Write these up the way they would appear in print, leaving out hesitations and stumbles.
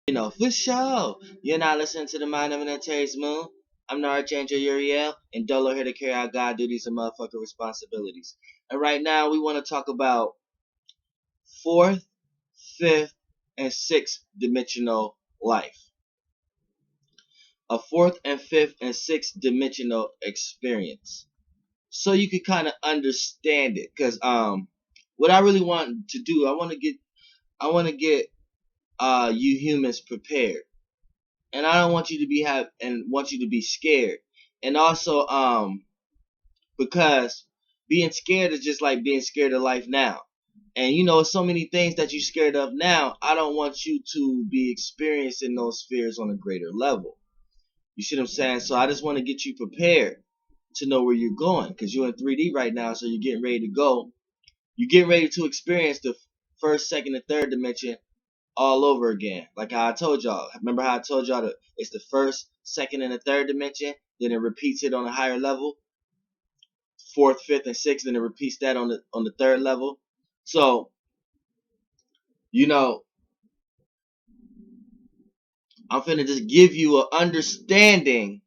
For sure. You're not listening to the Mind of Planetary's Moon. I'm the Archangel Uriel, and Dolo here to carry out God duties and motherfucking responsibilities. And right now, we want to talk about fourth, fifth, and sixth dimensional life. A fourth and fifth and sixth dimensional experience. So you can kind of understand it. Because what I really want to do, I want to get you humans prepared. And I don't want you to want you to be scared. And also, because being scared is just like being scared of life now. And so many things that you're scared of now. I don't want you to be experiencing those fears on a greater level. You see what I'm saying? So I just want to get you prepared to know where you're going, because you're in 3D right now, so you're getting ready to go. You're getting ready to experience the first, second, and third dimension all over again. Like how I told y'all. Remember how I told y'all that it's the first, second, and the third dimension, then it repeats it on a higher level, fourth, fifth, and sixth, then it repeats that on the third level. So, I'm finna just give you an understanding,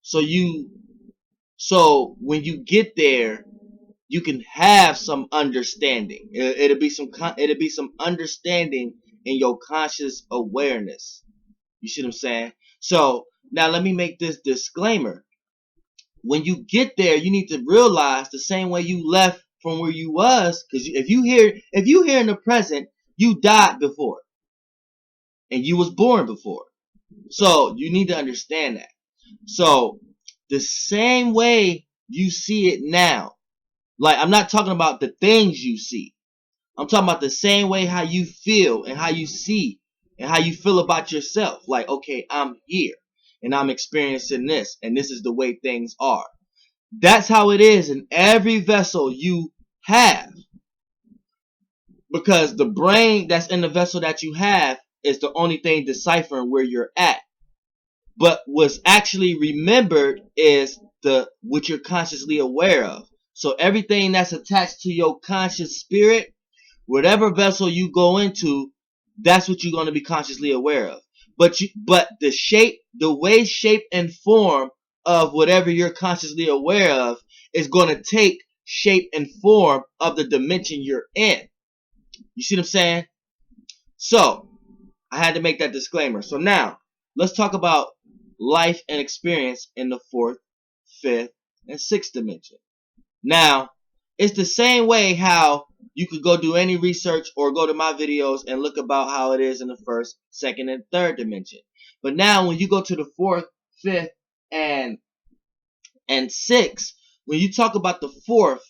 so when you get there, you can have some understanding. It'll be some understanding in your conscious awareness. You see what I'm saying? So now let me make this disclaimer. When you get there, you need to realize the same way you left from where you was, because if you here in the present, you died before and you was born before. So you need to understand that. So the same way you see it now, like I'm not talking about the things you see. I'm talking about the same way how you feel and how you see and how you feel about yourself. Like, okay, I'm here and I'm experiencing this, and this is the way things are. That's how it is in every vessel you have. Because the brain that's in the vessel that you have is the only thing deciphering where you're at. But what's actually remembered is what you're consciously aware of. So everything that's attached to your conscious spirit, whatever vessel you go into, that's what you're going to be consciously aware of. But the way, shape, and form of whatever you're consciously aware of is going to take shape and form of the dimension you're in. You see what I'm saying? So I had to make that disclaimer. So now let's talk about life and experience in the fourth, fifth, and sixth dimension. Now, it's the same way how you could go do any research or go to my videos and look about how it is in the first, second, and third dimension. But now when you go to the fourth, fifth, and sixth, when you talk about the fourth,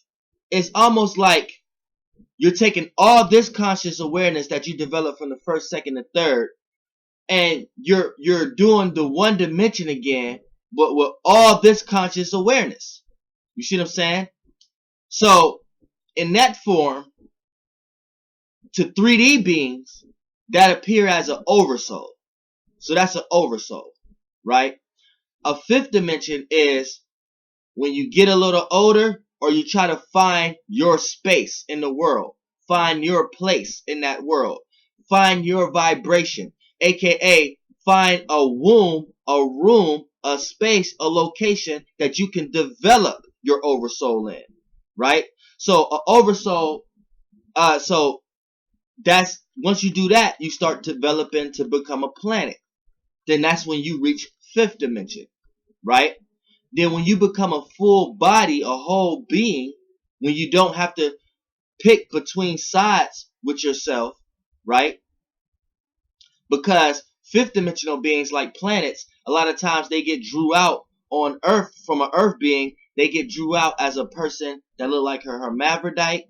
it's almost like you're taking all this conscious awareness that you developed from the first, second, and third, and you're doing the one dimension again, but with all this conscious awareness. You see what I'm saying? So in that form, to 3D beings, that appear as an oversoul. So that's an oversoul, right? A fifth dimension is when you get a little older, or you try to find your space in the world, find your place in that world, find your vibration, aka find a womb, a room, a space, a location that you can develop your oversoul in, right? So an oversoul, so that's, once you do that, you start developing to become a planet. Then that's when you reach fifth dimension, right? Then when you become a full body, a whole being, when you don't have to pick between sides with yourself, right? Because fifth dimensional beings, like planets, a lot of times they get drew out on Earth from an Earth being. They get drew out as a person that look like her hermaphrodite,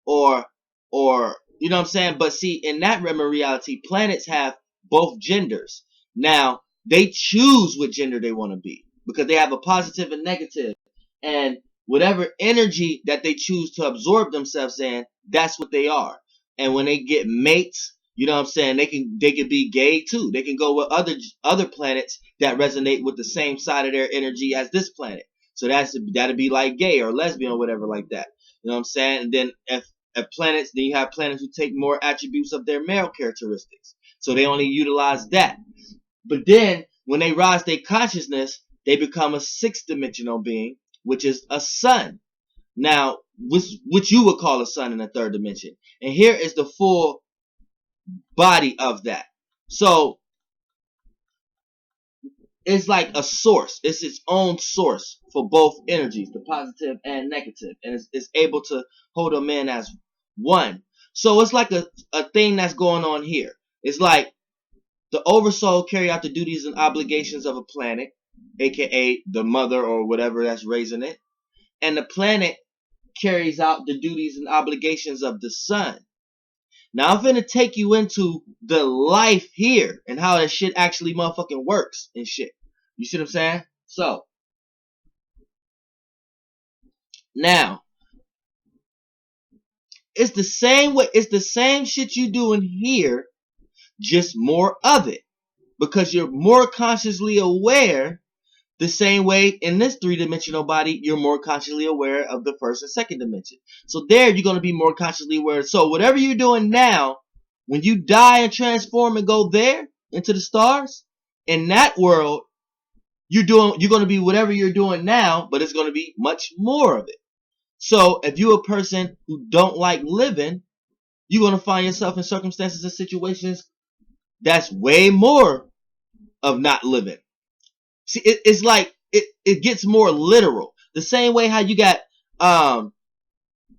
or you know what I'm saying? But see, in that realm of reality, planets have both genders. Now, they choose what gender they want to be, because they have a positive and negative. And whatever energy that they choose to absorb themselves in, that's what they are. And when they get mates, you know what I'm saying, they can be gay too. They can go with other planets that resonate with the same side of their energy as this planet. So that'd be like gay or lesbian or whatever like that. You know what I'm saying? And then planets. Then you have planets who take more attributes of their male characteristics, so they only utilize that. But then when they rise their consciousness, they become a sixth-dimensional being, which is a sun. Now, which you would call a sun in the third dimension. And here is the full body of that. So it's like a source. It's its own source for both energies, the positive and negative. And it's able to hold them in as one. So it's like a thing that's going on here. It's like the oversoul carry out the duties and obligations of a planet, aka the mother or whatever that's raising it. And the planet carries out the duties and obligations of the sun. Now I'm finna take you into the life here and how that shit actually motherfucking works and shit. You see what I'm saying? So now it's the same way. It's the same shit you doing here, just more of it, because you're more consciously aware. The same way in this three-dimensional body, you're more consciously aware of the first and second dimension. So there, you're going to be more consciously aware. So whatever you're doing now, when you die and transform and go there into the stars, in that world, you're going to be whatever you're doing now, but it's going to be much more of it. So if you're a person who don't like living, you're going to find yourself in circumstances and situations that's way more of not living. See, it's like it gets more literal. The same way how you got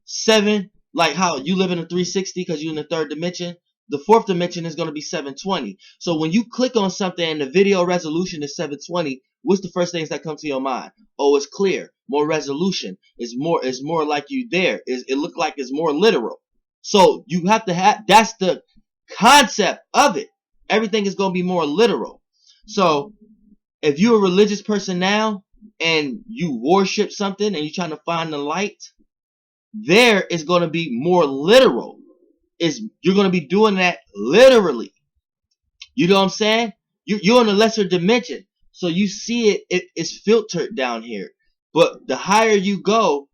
7, like how you live in a 360 because you're in the third dimension. The fourth dimension is going to be 720. So when you click on something and the video resolution is 720, what's the first things that come to your mind? Oh, it's clear, more resolution. It's more like you there. It look like it's more literal. So you have to have, that's the concept of it. Everything is going to be more literal. So if you're a religious person now and you worship something and you're trying to find the light, there is going to be more literal. You're going to be doing that literally. You know what I'm saying? You're in a lesser dimension. So you see it's filtered down here. But the higher you go,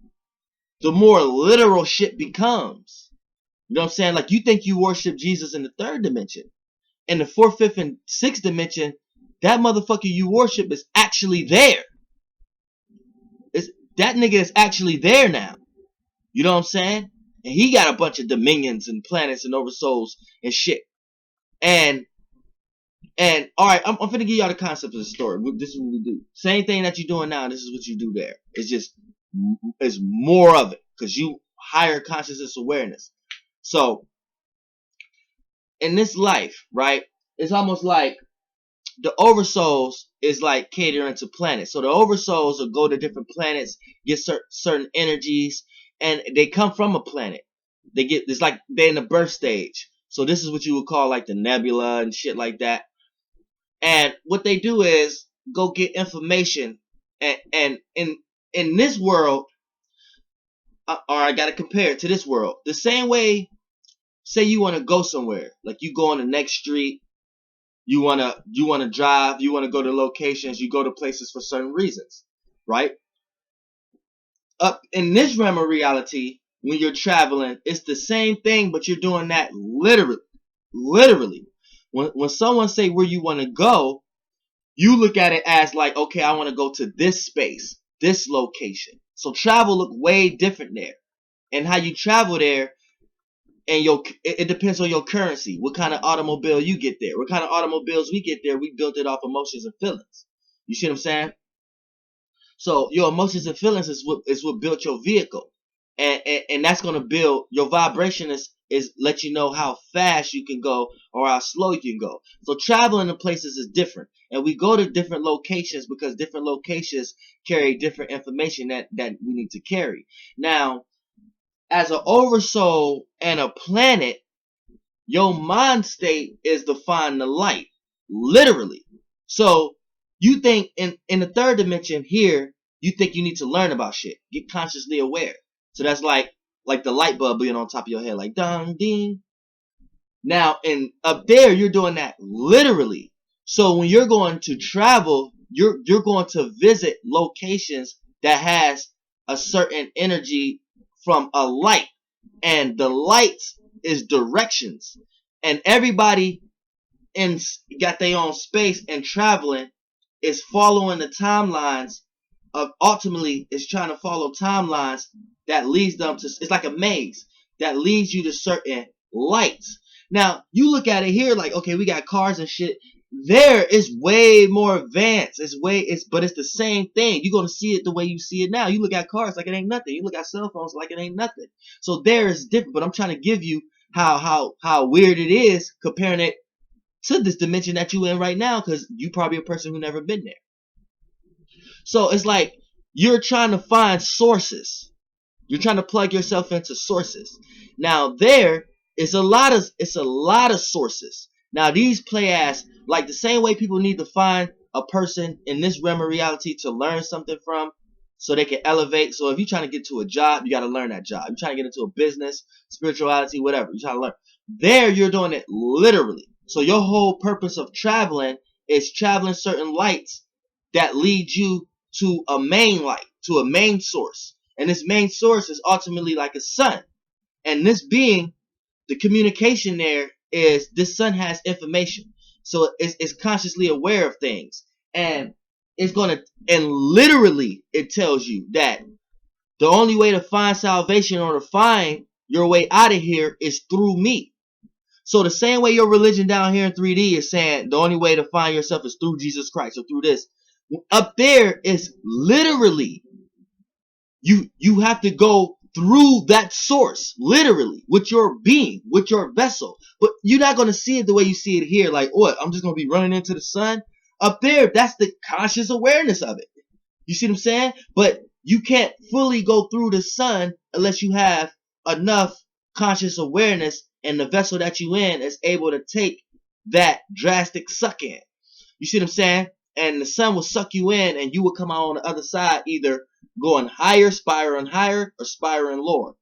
the more literal shit becomes. You know what I'm saying? Like you think you worship Jesus in the third dimension. In the fourth, fifth, and sixth dimension, that motherfucker you worship is actually there. That nigga is actually there now. You know what I'm saying? And he got a bunch of dominions and planets and oversouls and shit. And alright, I'm finna give y'all the concept of the story. This is what we do. Same thing that you're doing now, this is what you do there. It's more of it. Because you higher consciousness awareness. So, in this life, right, it's almost like the oversouls is like catering to planets. So the oversouls will go to different planets, get certain energies, and they come from a planet. It's like they're in the birth stage. So this is what you would call like the nebula and shit like that. And what they do is go get information. And in this world, or I gotta compare it to this world. The same way, say you want to go somewhere, like you go on the next street. You wanna drive, you wanna go to locations, you go to places for certain reasons, right? Up in this realm of reality, when you're traveling, it's the same thing, but you're doing that literally. When someone say where you want to go, you look at it as like, okay, I want to go to this space, this location. So travel look way different there, and how you travel there. And it depends on your currency. What kind of automobile you get there. What kind of automobiles we get there, we built it off emotions and feelings. You see what I'm saying? So your emotions and feelings is what built your vehicle. And that's gonna build your vibration is let you know how fast you can go or how slow you can go. So traveling to places is different. And we go to different locations because different locations carry different information that we need to carry. Now, as an oversoul and a planet, your mind state is to find the light, literally. So you think in the third dimension here, you think you need to learn about shit, get consciously aware. So that's like the light bulb being on top of your head, like dong ding. Now, up there, you're doing that literally. So when you're going to travel, you're going to visit locations that has a certain energy from a light. and the lights is directions, and everybody in got their own space and traveling is following the timelines of ultimately is trying to follow timelines that leads them to, it's like a maze that leads you to certain lights. Now you look at it here like, okay, we got cars and shit. There is way more advanced. But it's the same thing. You're gonna see it the way you see it now. You look at cars like it ain't nothing. You look at cell phones like it ain't nothing. So there is different. But I'm trying to give you how weird it is comparing it to this dimension that you in right now, because you probably a person who never been there. So it's like you're trying to find sources. You're trying to plug yourself into sources. Now there is a lot of sources. Now these play as like the same way people need to find a person in this realm of reality to learn something from so they can elevate. So if you're trying to get to a job, you got to learn that job. You're trying to get into a business, spirituality, whatever. You're trying to learn. There you're doing it literally. So your whole purpose of traveling is traveling certain lights that lead you to a main light, to a main source. And this main source is ultimately like a sun. And this being, the communication there is this sun has information. So it's consciously aware of things. And it's going to, and literally it tells you that the only way to find salvation or to find your way out of here is through me. So the same way your religion down here in 3D is saying the only way to find yourself is through Jesus Christ or through this. Up there is literally you have to go through that source, literally, with your being, with your vessel. But you're not going to see it the way you see it here. Like, what? I'm just going to be running into the sun. Up there, that's the conscious awareness of it. You see what I'm saying? But you can't fully go through the sun unless you have enough conscious awareness and the vessel that you in is able to take that drastic suck in. You see what I'm saying? And the sun will suck you in and you will come out on the other side either going higher, spiraling higher, or spiraling lower.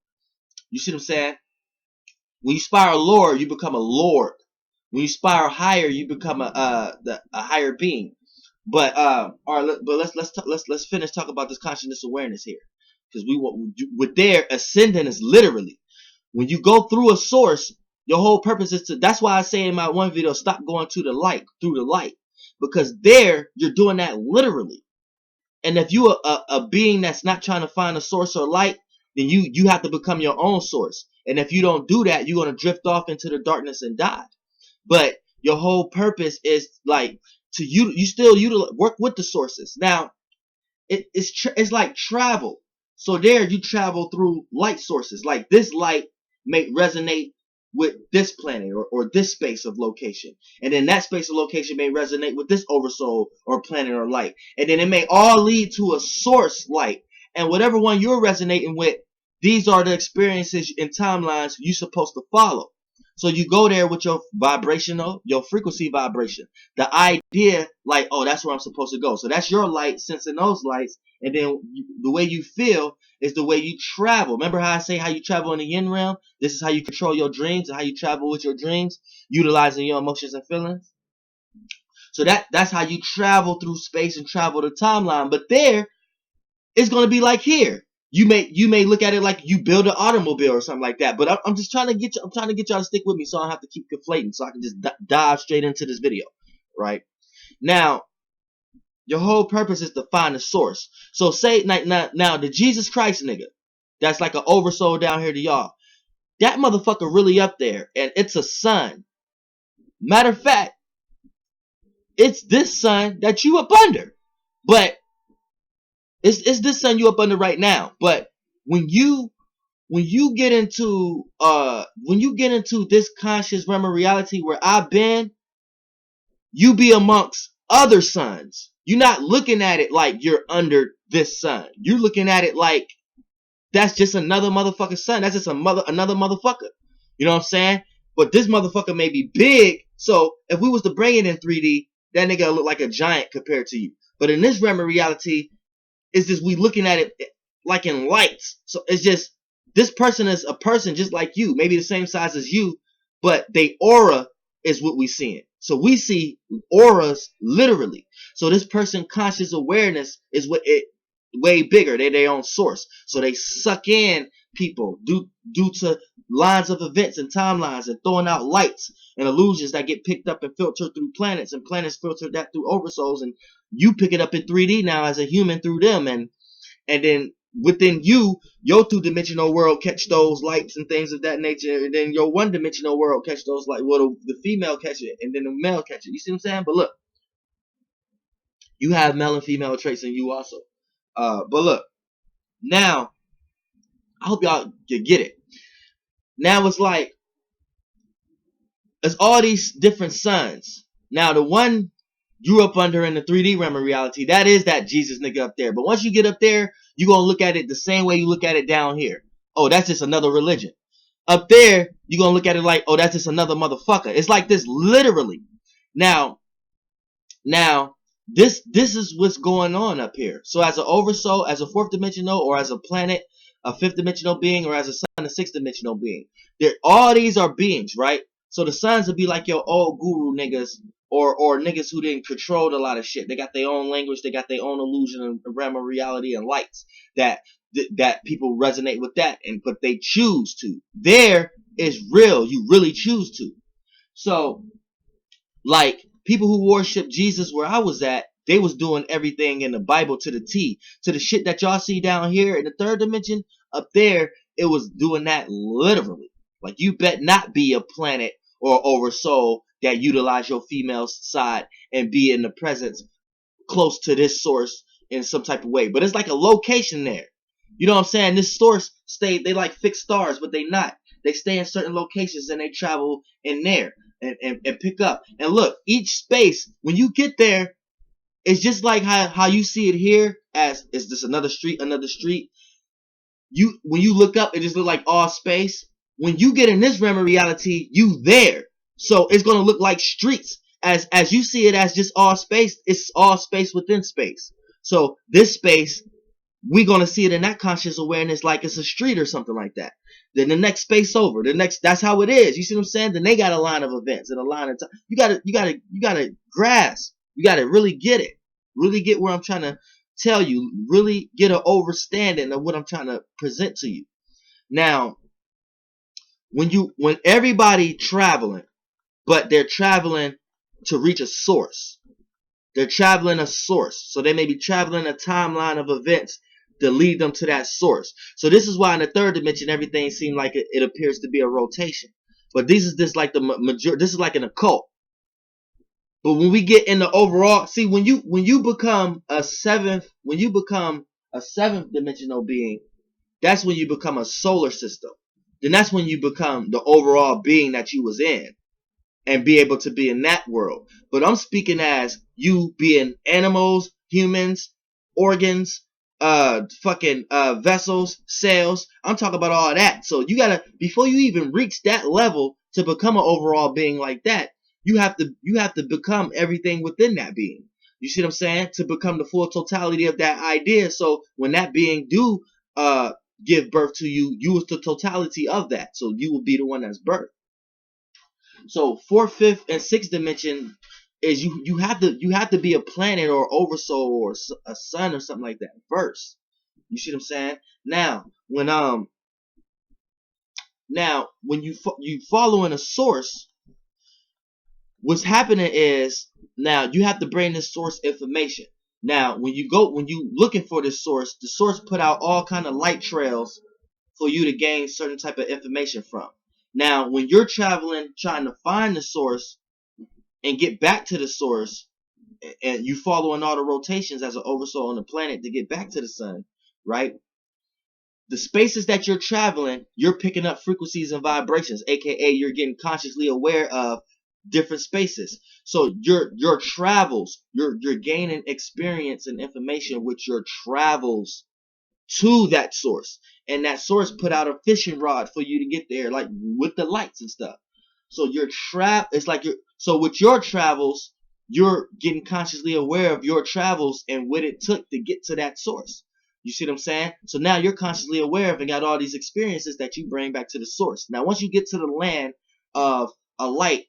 You see what I'm saying? When you spiral lower, you become a lord. When you spiral higher, you become a higher being. But let's finish talking about this consciousness awareness here, because with their ascending is literally when you go through a source. Your whole purpose is to. That's why I say in my one video, stop going to the light through the light, because there you're doing that literally. And if you a being that's not trying to find a source or light, then you have to become your own source. And if you don't do that, you're gonna drift off into the darkness and die. But your whole purpose is like to you still work with the sources. Now it's like travel. So there you travel through light sources. Like this light may resonate with this planet or this space of location. And then that space of location may resonate with this oversoul or planet or light. And then it may all lead to a source light. And whatever one you're resonating with, these are the experiences and timelines you're supposed to follow. So you go there with your vibrational, your frequency vibration. The idea, like, oh, that's where I'm supposed to go. So that's your light sensing those lights. And then the way you feel is the way you travel. Remember how I say how you travel in the yin realm? This is how you control your dreams and how you travel with your dreams, utilizing your emotions and feelings. So that's how you travel through space and travel the timeline. But there, it's going to be like here. You may look at it like you build an automobile or something like that. But I'm just trying to get y'all to stick with me, so I don't have to keep conflating, so I can just dive straight into this video, right? Now, your whole purpose is to find a source. So say now the Jesus Christ nigga, that's like an oversoul down here to y'all. That motherfucker really up there, and it's a sun. Matter of fact, it's this sun that you up under. But it's this sun you up under right now. But when you get into this conscious realm of reality where I've been, you be amongst other suns. You're not looking at it like you're under this sun. You're looking at it like that's just another motherfucking sun. That's just another motherfucker. You know what I'm saying? But this motherfucker may be big. So if we was to bring it in 3D, that nigga look like a giant compared to you. But in this realm of reality, it's just we looking at it like in lights. So it's just this person is a person just like you, maybe the same size as you, but they aura is what we seeing. So we see auras literally. So this person conscious awareness is what it way bigger. They're their own source. So they suck in people due to lines of events and timelines and throwing out lights and illusions that get picked up and filtered through planets, and planets filter that through oversouls, and you pick it up in 3D now as a human through them, and then within you, your two-dimensional world catch those lights and things of that nature, and then your one-dimensional world catch those lights. Well, the female catch it, and then the male catch it. You see what I'm saying? But look, you have male and female traits in you also. But look, now I hope y'all get it. Now it's like it's all these different suns. Now the one you up under in the 3D realm of reality, that is that Jesus nigga up there. But once you get up there, you're gonna look at it the same way you look at it down here. Oh, that's just another religion. Up there, you're gonna look at it like, oh, that's just another motherfucker. It's like this literally. Now, this is what's going on up here. So as an oversoul, as a fourth dimensional, or as a planet, a fifth dimensional being, or as a sun, a sixth dimensional being, all these are beings, right? So the suns would be like your old guru niggas, or niggas who didn't control a lot of shit. They got their own language, they got their own illusion and realm of reality and lights that people resonate with that, but they choose to. There is real. You really choose to. So, like, people who worship Jesus where I was at, they was doing everything in the Bible to the T. To the shit that y'all see down here in the third dimension, up there, it was doing that literally. Like, you bet not be a planet or oversoul that utilize your female side and be in the presence close to this source in some type of way. But it's like a location there. You know what I'm saying? This source they like fixed stars, but they not. They stay in certain locations and they travel in there and pick up. And look, each space, when you get there, it's just like how you see it here as, is this another street, another street? When you look up, it just look like all space. When you get in this realm of reality, you there. So it's gonna look like streets. As you see it as just all space, it's all space within space. So this space, we're gonna see it in that conscious awareness like it's a street or something like that. Then the next space over, that's how it is. You see what I'm saying? Then they got a line of events and a line of time. You gotta grasp. You gotta really get it. Really get where I'm trying to tell you. Really get an understanding of what I'm trying to present to you. Now, when everybody traveling, but they're traveling to reach a source. They're traveling a source. So they may be traveling a timeline of events to lead them to that source. So this is why in the third dimension everything seems like it appears to be a rotation. But this is like the major. This is like an occult. But when we get in the overall, see, when you become a seventh dimensional being, that's when you become a solar system. Then that's when you become the overall being that you was in, and be able to be in that world. But I'm speaking as you being animals, humans, organs, vessels, cells. I'm talking about all that. So you gotta, before you even reach that level to become an overall being like that, you have to become everything within that being. You see what I'm saying? To become the full totality of that idea. So when that being do give birth to you, you is the totality of that. So you will be the one that's birthed. So fourth, fifth, and sixth dimension is you have to be a planet or oversoul or a sun or something like that first. You see what I'm saying? Now when you following a source, what's happening is now you have to bring this source information. Now when you looking for this source, the source put out all kind of light trails for you to gain certain type of information from. Now, when you're traveling, trying to find the source and get back to the source, and you following all the rotations as an oversoul on the planet to get back to the sun, right? The spaces that you're traveling, you're picking up frequencies and vibrations, aka you're getting consciously aware of different spaces. So your travels, you're gaining experience and information with your travels to that source. And that source put out a fishing rod for you to get there, like with the lights and stuff. So so with your travels, you're getting consciously aware of your travels and what it took to get to that source. You see what I'm saying? So now you're consciously aware of and got all these experiences that you bring back to the source. Now, once you get to the land of a light,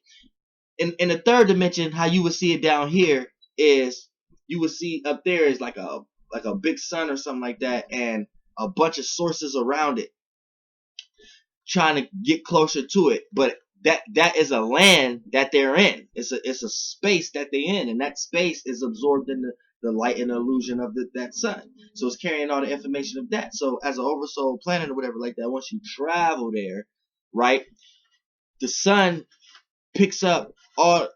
in the third dimension, how you would see it down here is you would see up there is like a big sun or something like that, and a bunch of sources around it. trying to get closer to it, but that is a land that they're in. It's a space that they're in, and that space is absorbed in the light and the illusion of that sun. So it's carrying all the information of that. So as an oversoul planet or whatever like that, once you travel there, right, the sun picks up all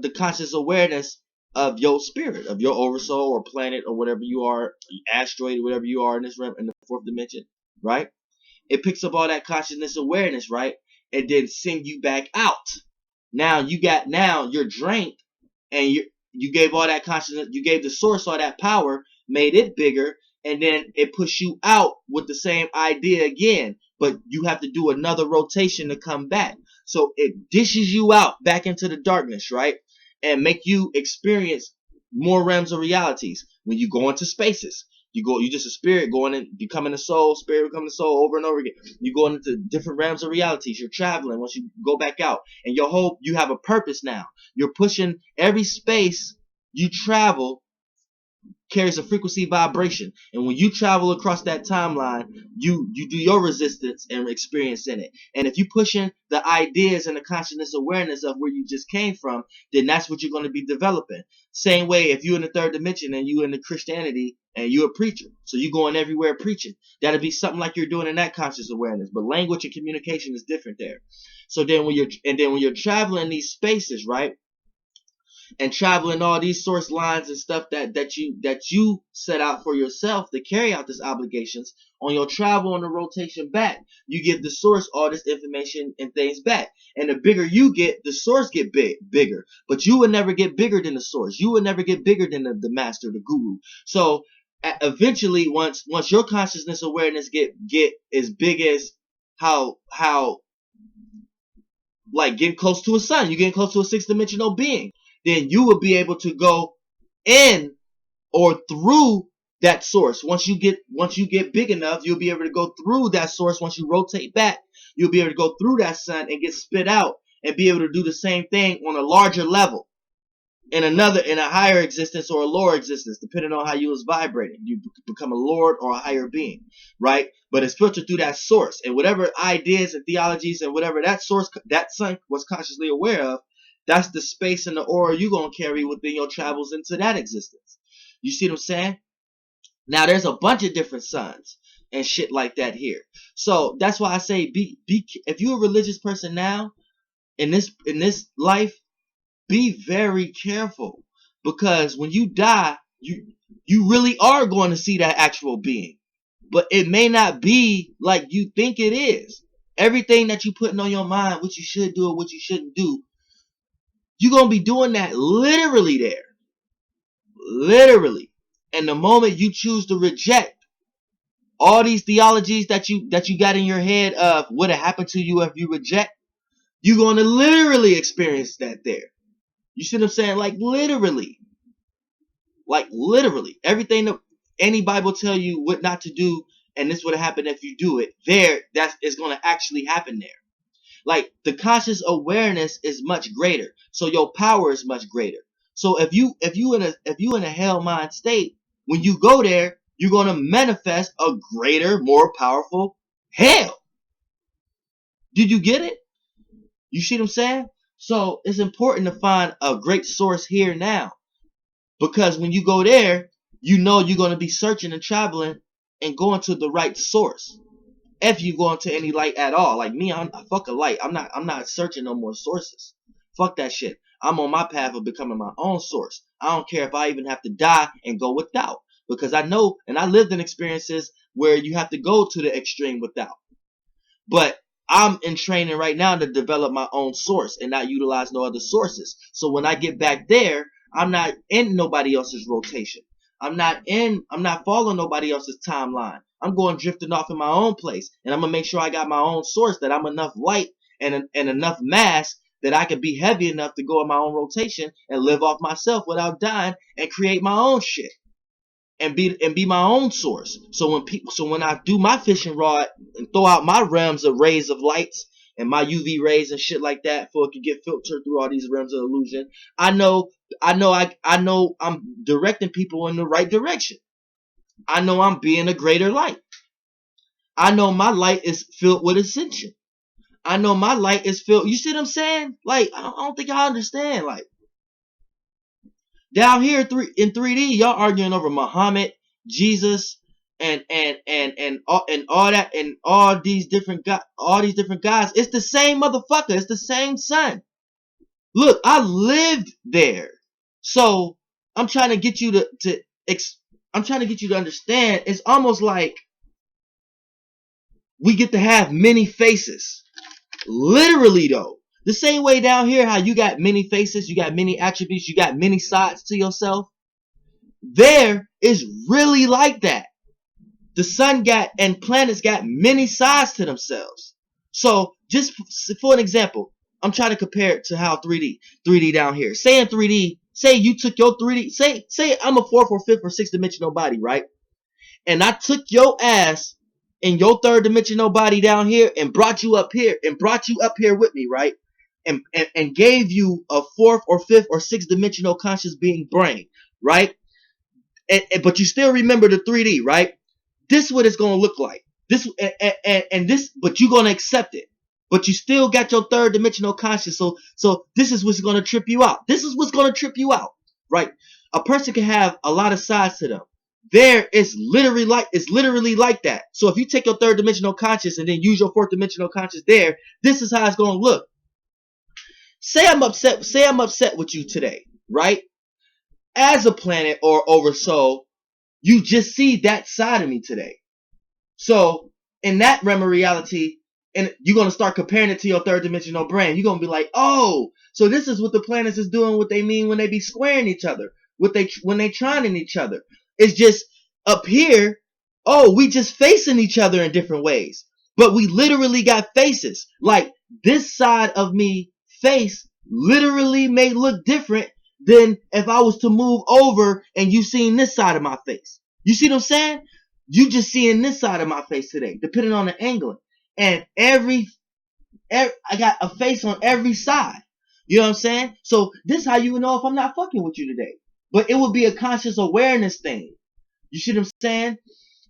the conscious awareness of your spirit, of your oversoul or planet or whatever you are, asteroid, whatever you are in this realm, in the fourth dimension, right? It picks up all that consciousness awareness, right? And then send you back out. Now you're drained, and you gave all that consciousness, you gave the source all that power, made it bigger, and then it pushed you out with the same idea again. But you have to do another rotation to come back. So it dishes you out back into the darkness, right? And make you experience more realms of realities. When you go into spaces, you just a spirit going in, becoming a soul, spirit becoming a soul over and over again. You go into different realms of realities. You're traveling once you go back out, and you have a purpose now. You're pushing every space you travel carries a frequency vibration, and when you travel across that timeline, you do your resistance and experience in it. And if you pushing the ideas and the consciousness awareness of where you just came from, then that's what you're going to be developing. Same way if you're in the third dimension and you in the Christianity and you're a preacher, so you going everywhere preaching, that'll be something like you're doing in that conscious awareness. But language and communication is different there. So then when you're traveling these spaces, right, and traveling all these source lines and stuff that you set out for yourself to carry out these obligations, on your travel on the rotation back, you give the source all this information and things back. And the bigger you get, the source get bigger. But you would never get bigger than the source. You would never get bigger than the master, the guru. So eventually, once your consciousness awareness get as big as how like getting close to a sun, you're getting close to a sixth dimensional being, then you will be able to go in or through that source. Once you get big enough, you'll be able to go through that source. Once you rotate back, you'll be able to go through that sun and get spit out and be able to do the same thing on a larger level in a higher existence or a lower existence, depending on how you was vibrating. You become a lord or a higher being, right? But it's filtered through that source, and whatever ideas and theologies and whatever that source, that sun was consciously aware of, that's the space and the aura you're going to carry within your travels into that existence. You see what I'm saying? Now, there's a bunch of different suns and shit like that here. So that's why I say if you're a religious person now, in this life, be very careful. Because when you die, you really are going to see that actual being. But it may not be like you think it is. Everything that you putting on your mind, what you should do or what you shouldn't do, you're going to be doing that literally there. Literally. And the moment you choose to reject all these theologies that you got in your head of what had happened to you if you reject, you're going to literally experience that there. You see what I'm saying? Like literally. Like literally. Everything that any Bible tell you what not to do, and this would have happened if you do it, that is going to actually happen there. Like the conscious awareness is much greater, so your power is much greater. So if you in a hell mind state, when you go there, you're gonna manifest a greater, more powerful hell. Did you get it? You see what I'm saying? So it's important to find a great source here now, because when you go there, you know you're gonna be searching and traveling and going to the right source. If you go into any light at all, like me, I fuck a light. I'm not searching no more sources. Fuck that shit. I'm on my path of becoming my own source. I don't care if I even have to die and go without, because I know, and I lived in experiences where you have to go to the extreme without. But I'm in training right now to develop my own source and not utilize no other sources. So when I get back there, I'm not in nobody else's rotation. I'm not following nobody else's timeline. I'm going drifting off in my own place, and I'm gonna make sure I got my own source, that I'm enough light and enough mass that I can be heavy enough to go in my own rotation and live off myself without dying and create my own shit and be my own source. So when I do my fishing rod and throw out my realms of rays of lights and my UV rays and shit like that, for it can get filtered through all these realms of illusion, I know I'm directing people in the right direction. I know I'm being a greater light. I know my light is filled with ascension. I know my light is filled. You see what I'm saying? Like, I don't think y'all understand. Like, down here in 3D, y'all arguing over Muhammad, Jesus, and all that, and all these different guys. It's the same motherfucker. It's the same son. Look, I lived there, so I'm trying to get you I'm trying to get you to understand. It's almost like we get to have many faces. Literally though. The same way down here, how you got many faces, you got many attributes, you got many sides to yourself. There is really like that. The sun got and planets got many sides to themselves. So just for an example, I'm trying to compare it to how 3D down here. Say in 3D, say you took your 3D, say I'm a fourth or fifth or sixth dimensional body, right? And I took your ass in your third dimensional body down here and brought you up here with me, right? And gave you a fourth or fifth or sixth dimensional conscious being brain, right? But you still remember the 3D, right? This is what it's gonna look like. This but you're gonna accept it. But you still got your third dimensional conscious. So this is what's gonna trip you out. This is what's gonna trip you out, right? A person can have a lot of sides to them. There is literally like that. So if you take your third dimensional conscious and then use your fourth dimensional conscious there, this is how it's gonna look. Say I'm upset with you today, right? As a planet or oversoul, you just see that side of me today. So in that realm of reality, and you're going to start comparing it to your third dimensional brain. You're going to be like, oh, so this is what the planets is doing, what they mean when they be squaring each other, when they trining each other. It's just up here, oh, we just facing each other in different ways. But we literally got faces. Like this side of me face literally may look different than if I was to move over and you seen this side of my face. You see what I'm saying? You just seeing this side of my face today, depending on the angle. And every I got a face on every side. You know what I'm saying? So this is how you know if I'm not fucking with you today. But it would be a conscious awareness thing. You see what I'm saying?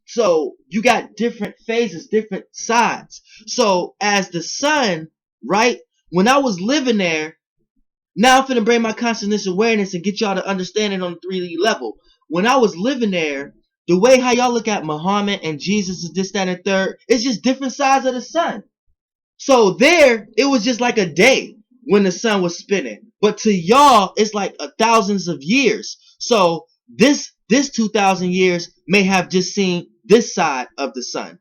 So you got different phases, different sides. So as the sun, right? When I was living there, now I'm finna bring my consciousness awareness and get y'all to understand it on the 3D level. When I was living there, the way how y'all look at Muhammad and Jesus is this, that, and third, it's just different sides of the sun. So there, it was just like a day when the sun was spinning. But to y'all, it's like thousands of years. So this 2,000 years may have just seen this side of the sun.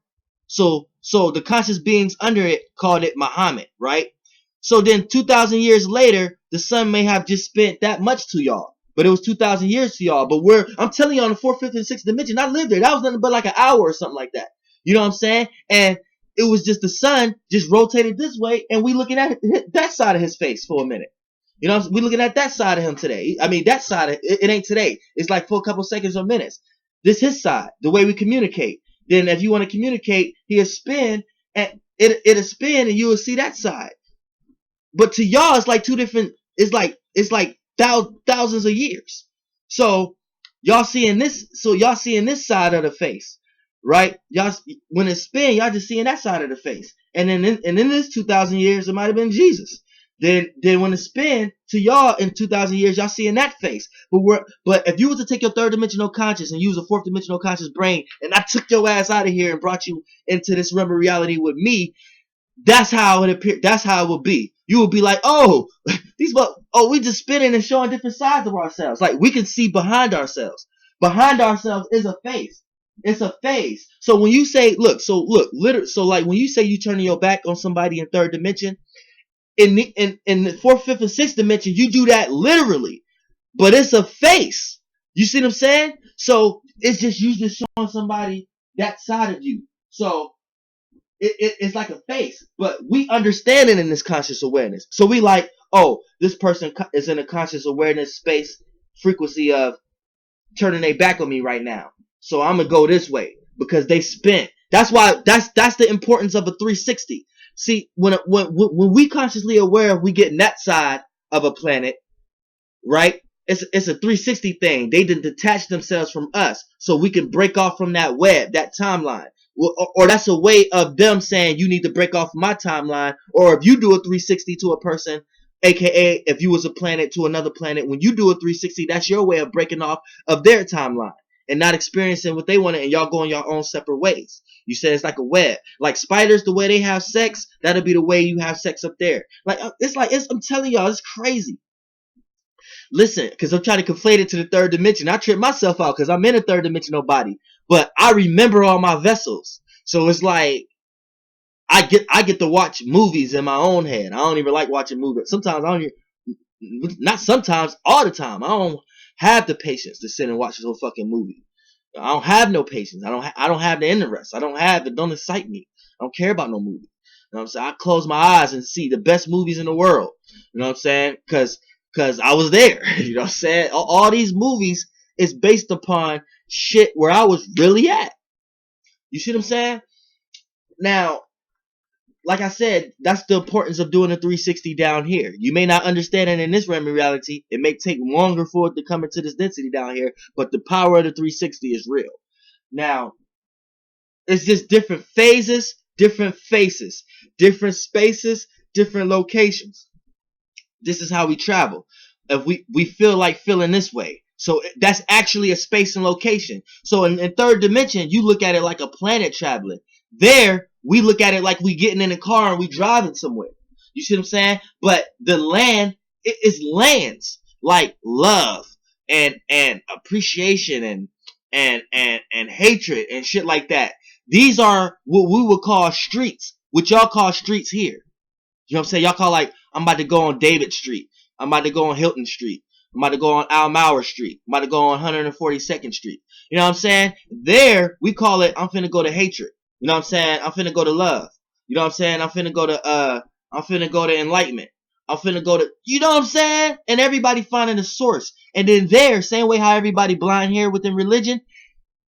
So the conscious beings under it called it Muhammad, right? So then 2,000 years later, the sun may have just spent that much to y'all. But it was 2,000 years to y'all. But I'm telling you, on the fourth, fifth, and sixth dimension, I lived there. That was nothing but like an hour or something like that. You know what I'm saying? And it was just the sun just rotated this way, and we looking at that side of his face for a minute. You know, we looking at that side of him today. I mean, that side, it ain't today. It's like for a couple seconds or minutes. This his side, the way we communicate. Then if you want to communicate, he'll spin, and it'll spin, and you will see that side. But to y'all, it's like two different. It's like thousands of years. So y'all seeing this. So y'all seeing this side of the face, right? Y'all, when it spin, y'all just seeing that side of the face. And then in this 2,000 years, it might have been Jesus. Then when it spin to y'all in 2,000 years, y'all seeing that face. But if you were to take your third dimensional conscious and use a fourth dimensional conscious brain, and I took your ass out of here and brought you into this realm of reality with me, that's how it appear. That's how it will be. You will be like, oh, we just spinning and showing different sides of ourselves. Like we can see behind ourselves. Behind ourselves is a face. It's a phase. So when you say, so like when you say you turning your back on somebody in third dimension, in the fourth, fifth, and sixth dimension, you do that literally, but it's a face. You see what I'm saying? So it's just you just showing somebody that side of you. So it's like a face, but we understand it in this conscious awareness. So we like, oh, this person is in a conscious awareness space frequency of turning their back on me right now. So I'm gonna go this way because they spin. That's why that's the importance of a 360. See, when we consciously aware, we get in that side of a planet, right? It's a 360 thing. They detach themselves from us, so we can break off from that web, that timeline. or that's a way of them saying you need to break off my timeline. Or if you do a 360 to a person, aka if you was a planet to another planet, when you do a 360, that's your way of breaking off of their timeline and not experiencing what they wanted, and y'all going your own separate ways. You said it's like a web, like spiders. The way they have sex, that'll be the way you have sex up there. Like I'm telling y'all, it's crazy. Listen, because I'm trying to conflate it to the third dimension. I trip myself out because I'm in a third dimensional body, but I remember all my vessels. So it's like I get to watch movies in my own head. I don't even like watching movies. Sometimes I don't even, not sometimes, all the time. I don't have the patience to sit and watch this whole fucking movie. I don't have no patience. I don't have the interest. It don't excite me. I don't care about no movie. You know what I'm saying? I close my eyes and see the best movies in the world. You know what I'm saying? Cause I was there. You know what I'm saying? All these movies is based upon shit where I was really at. You see what I'm saying? Now, like I said, that's the importance of doing a 360 down here. You may not understand it in this realm of reality. It may take longer for it to come into this density down here, but the power of the 360 is real. Now, it's just different phases, different faces, different spaces, different locations. This is how we travel. If we feel like feeling this way. So that's actually a space and location. So in third dimension, you look at it like a planet traveling. There, we look at it like we getting in a car and we driving somewhere. You see what I'm saying? But the land, it is lands like love and appreciation and hatred and shit like that. These are what we would call streets, what y'all call streets here. You know what I'm saying? Y'all call like, I'm about to go on David Street. I'm about to go on Hilton Street. I'm about to go on Almauer Street. I'm about to go on 142nd Street. You know what I'm saying? There, we call it, I'm finna go to hatred. You know what I'm saying? I'm finna go to love. You know what I'm saying? I'm finna go to enlightenment. I'm finna go to, you know what I'm saying? And everybody finding a source. And then there, same way how everybody blind here within religion,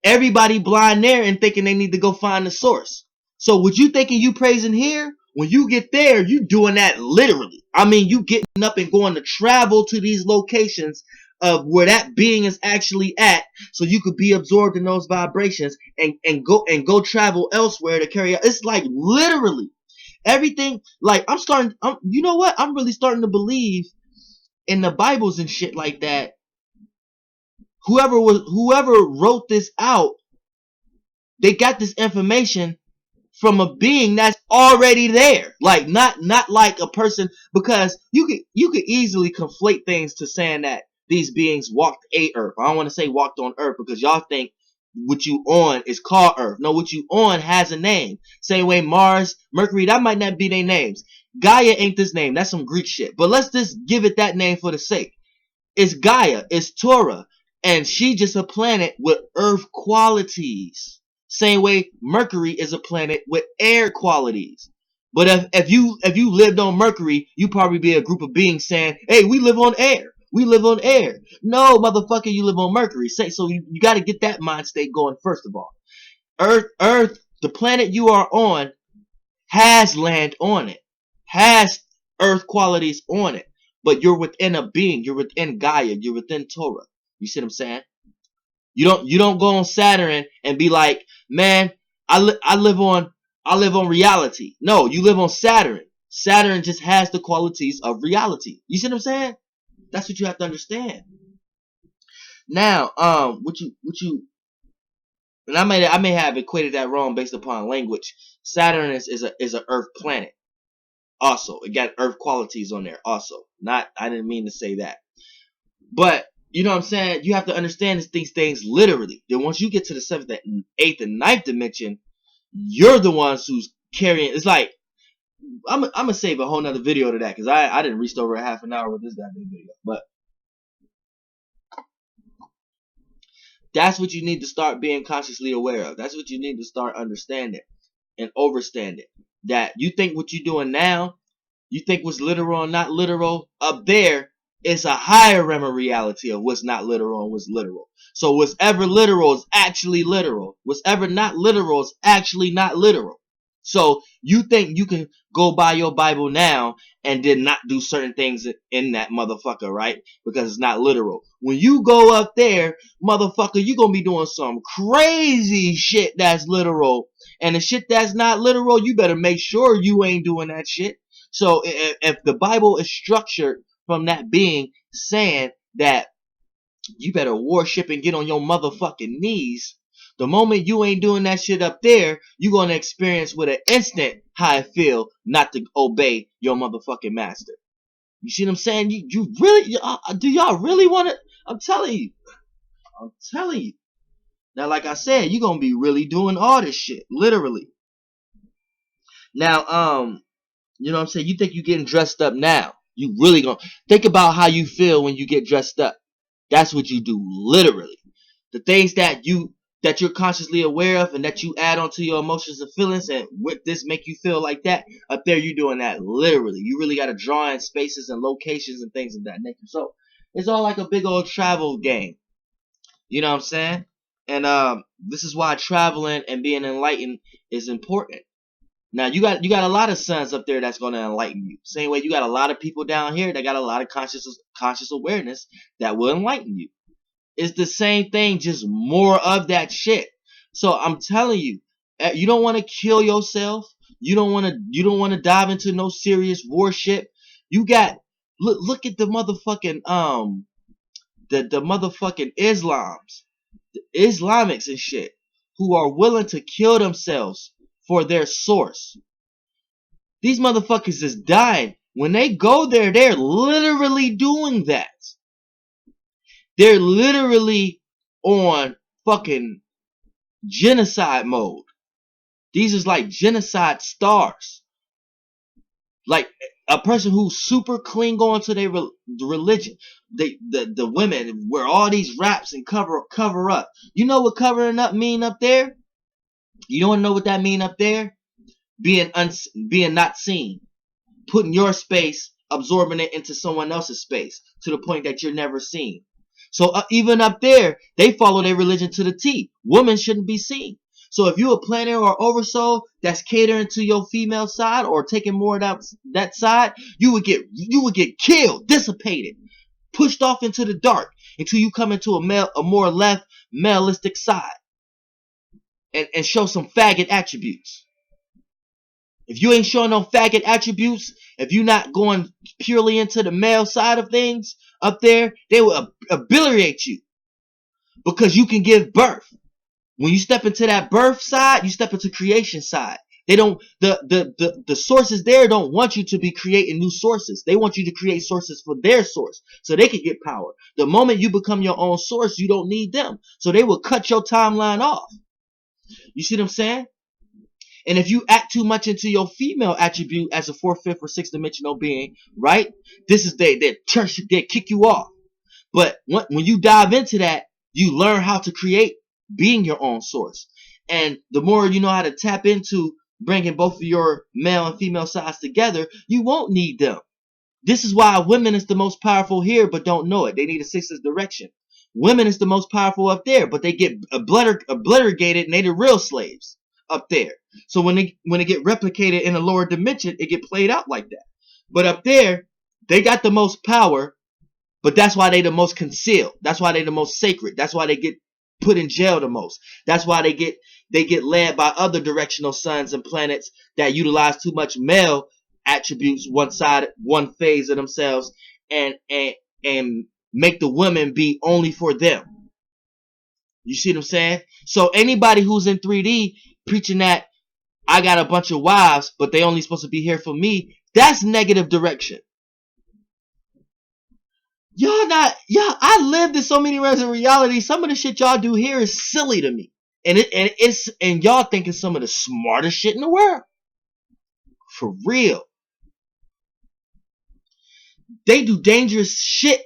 everybody blind there and thinking they need to go find the source. So what you thinking you praising here, when you get there, you doing that literally. I mean, you getting up and going to travel to these locations of where that being is actually at, so you could be absorbed in those vibrations and go travel elsewhere to carry out. It's like literally everything. Like you know what? I'm really starting to believe in the Bibles and shit like that. Whoever wrote this out, they got this information from a being that's already there. Like not like a person, because you could easily conflate things to saying that these beings walked a earth. I don't want to say walked on earth because y'all think what you on is called earth. No, what you on has a name. Same way Mars, Mercury, that might not be their names. Gaia ain't this name. That's some Greek shit. But let's just give it that name for the sake. It's Gaia. It's Torah. And she just a planet with earth qualities. Same way Mercury is a planet with air qualities. But if you lived on Mercury, you probably be a group of beings saying, hey, we live on air. We live on air. No, motherfucker, you live on Mercury. So you got to get that mind state going first of all. Earth, the planet you are on, has land on it. Has earth qualities on it. But you're within a being. You're within Gaia. You're within Torah. You see what I'm saying? You don't go on Saturn and be like, man, I live on reality. No, you live on Saturn. Saturn just has the qualities of reality. You see what I'm saying? That's what you have to understand. Now, what you and I may have equated that wrong based upon language. Saturn is a Earth planet. Also, it got Earth qualities on there. Also, I didn't mean to say that, but you know what I'm saying? You have to understand these things literally. Then once you get to the 7th, 8th, and 9th dimension, you're the ones who's carrying. It's like I'm gonna save a whole nother video to that because I didn't reach over a half an hour with this goddamn video. But that's what you need to start being consciously aware of. That's what you need to start understanding and overstanding. That you think what you're doing now, you think what's literal and not literal up there, it's a higher realm of reality of what's not literal and what's literal. So what's ever literal is actually literal. What's ever not literal is actually not literal. So you think you can go buy your Bible now and then not do certain things in that motherfucker, right? Because it's not literal. When you go up there, motherfucker, you gonna be doing some crazy shit that's literal. And the shit that's not literal, you better make sure you ain't doing that shit. So if the Bible is structured from that being saying that you better worship and get on your motherfucking knees, the moment you ain't doing that shit up there, you gonna experience with an instant how it feel not to obey your motherfucking master. You see what I'm saying? You really, do y'all really want to? I'm telling you. I'm telling you. Now, like I said, you gonna be really doing all this shit, literally. Now, you know what I'm saying? You think you getting dressed up now. You really gonna think about how you feel when you get dressed up. That's what you do, literally. The things that you're consciously aware of and that you add onto your emotions and feelings and with this make you feel like that, up there you're doing that literally. You really got to draw in spaces and locations and things of that nature. So it's all like a big old travel game. You know what I'm saying? And this is why traveling and being enlightened is important. Now you got a lot of sons up there that's gonna enlighten you. Same way you got a lot of people down here that got a lot of conscious awareness that will enlighten you. It's the same thing, just more of that shit. So I'm telling you, you don't want to kill yourself. You don't want to dive into no serious warship. You got look at the motherfucking the motherfucking Islamics and shit who are willing to kill themselves for their source. These motherfuckers is dying. When they go there, they're literally doing that. They're literally on fucking genocide mode. These is like genocide stars. Like a person who's super clean going to their religion. The women wear all these wraps and cover up. You know what covering up mean up there? You don't know what that mean up there? Being not seen. Putting your space, absorbing it into someone else's space to the point that you're never seen. So even up there, they follow their religion to the T. Women shouldn't be seen. So if you a planner or oversoul that's catering to your female side or taking more of that side, you would get killed, dissipated, pushed off into the dark until you come into a more left maleistic side and show some faggot attributes. If you ain't showing no faggot attributes, if you're not going purely into the male side of things up there, they will obliterate you because you can give birth. When you step into that birth side, you step into creation side. They don't, the sources there don't want you to be creating new sources. They want you to create sources for their source so they can get power. The moment you become your own source, you don't need them. So they will cut your timeline off. You see what I'm saying? And if you act too much into your female attribute as a fourth, fifth, or sixth dimensional being, right? This is they kick you off. But when you dive into that, you learn how to create being your own source. And the more you know how to tap into bringing both of your male and female sides together, you won't need them. This is why women is the most powerful here, but don't know it. They need a sixth direction. Women is the most powerful up there, but they get obliterated and they the real slaves up there. So when they get replicated in a lower dimension, it get played out like that. But up there, they got the most power, but that's why they the most concealed. That's why they the most sacred. That's why they get put in jail the most. That's why they get led by other directional suns and planets that utilize too much male attributes, one phase of themselves, and make the women be only for them. You see what I'm saying? So anybody who's in 3D preaching that I got a bunch of wives, but they only supposed to be here for me, that's negative direction. I lived in so many realms of reality. Some of the shit y'all do here is silly to me. And y'all think it's some of the smartest shit in the world. For real. They do dangerous shit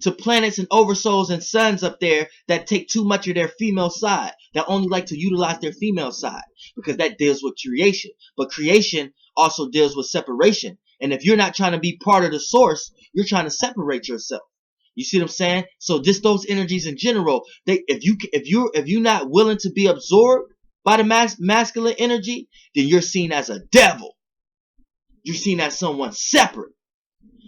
to planets and oversouls and suns up there that take too much of their female side, that only like to utilize their female side, because that deals with creation. But creation also deals with separation. And if you're not trying to be part of the source, you're trying to separate yourself. You see what I'm saying? So just those energies in general, if you're not willing to be absorbed by the masculine energy, then you're seen as a devil. You're seen as someone separate.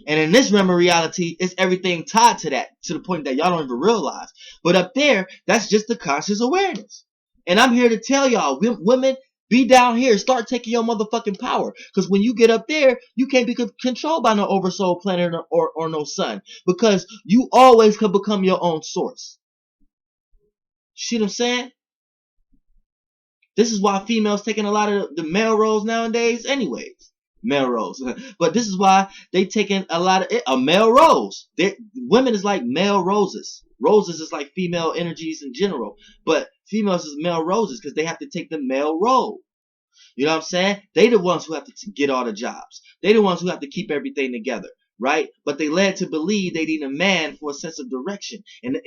And in this realm of reality, it's everything tied to that, to the point that y'all don't even realize. But up there, that's just the conscious awareness. And I'm here to tell y'all, women, be down here. Start taking your motherfucking power. Because when you get up there, you can't be controlled by no oversoul planet or no sun. Because you always can become your own source. See what I'm saying? This is why females taking a lot of the male roles nowadays anyways. Male roles. But this is why they taking a lot of it, a male rose. Women is like male roses. Roses is like female energies in general. But females is male roses because they have to take the male role. You know what I'm saying? They the ones who have to get all the jobs. They the ones who have to keep everything together. Right? But they led to believe they need a man for a sense of direction. And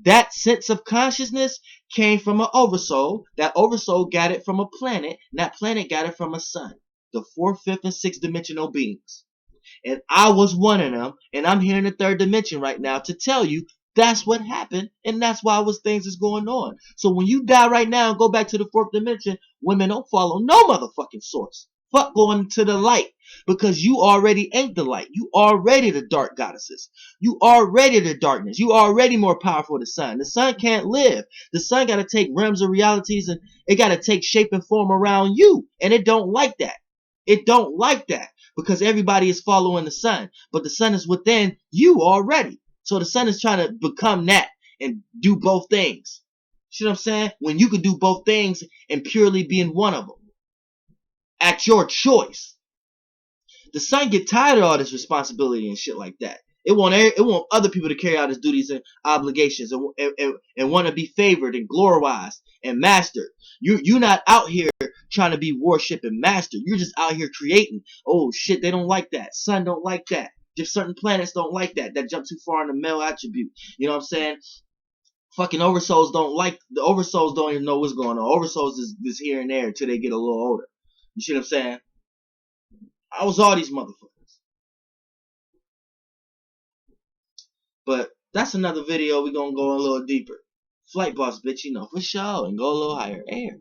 that sense of consciousness came from an oversoul. That oversoul got it from a planet. And that planet got it from a sun. The 4th, 5th, and 6th dimensional beings. And I was one of them. And I'm here in the 3rd dimension right now to tell you that's what happened. And that's why things is going on. So when you die right now and go back to the 4th dimension, women don't follow no motherfucking source. Fuck going to the light. Because you already ain't the light. You already the dark goddesses. You already the darkness. You already more powerful than the sun. The sun can't live. The sun got to take realms of realities and it got to take shape and form around you. And it don't like that. It don't like that. Because everybody is following the sun. But the sun is within you already. So the sun is trying to become that and do both things. You know what I'm saying? When you could do both things and purely being one of them. At your choice. The sun get tired of all this responsibility and shit like that. It want other people to carry out his duties and obligations and want to be favored and glorified and mastered. You're not out here trying to be worshiped and mastered. You're just out here creating. Oh shit, they don't like that. Sun don't like that. Just certain planets don't like that. That jump too far in the male attribute. You know what I'm saying? Fucking oversouls don't like, the oversouls don't even know what's going on. Oversouls is here and there until they get a little older. You see what I'm saying? I was all these motherfuckers. But that's another video. We're gonna go a little deeper. Flight boss, bitch, you know, for sure. And go a little higher. Air.